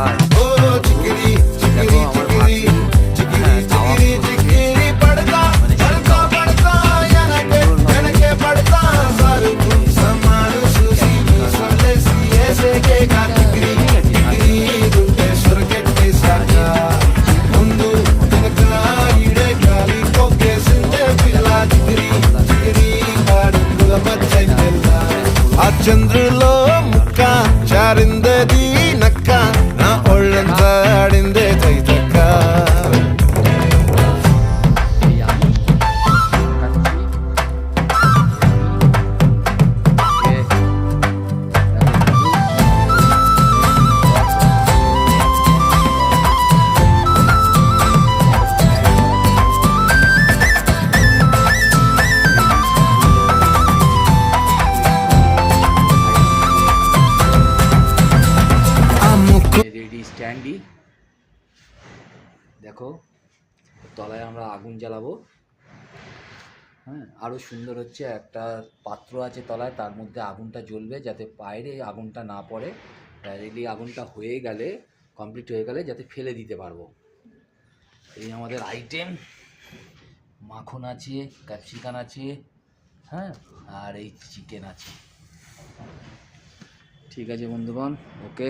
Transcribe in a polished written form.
আর দেখো আমার ভাগ্নি, হ্যাঁ, তাওয়া মানে చంద్రులో ముక్క చారిందది నక్క నా ఒళ్ళంతా ఆడిందే తైతక్క রেডি স্ট্যান্ডি। দেখো তলায় আমরা আগুন জ্বালাবো। হ্যাঁ, আরও সুন্দর হচ্ছে, একটা পাত্র আছে তলায়, তার মধ্যে আগুনটা জ্বলবে যাতে বাইরে আগুনটা না পড়ে। ডাইরেক্টলি আগুনটা হয়ে গেলে, কমপ্লিট হয়ে গেলে যাতে ফেলে দিতে পারবো। এই আমাদের আইটেম, মাখন আছে, ক্যাপসিকাম আছে, হ্যাঁ, আর এই চিকেন আছে। ঠিক আছে বন্ধুগণ, ওকে।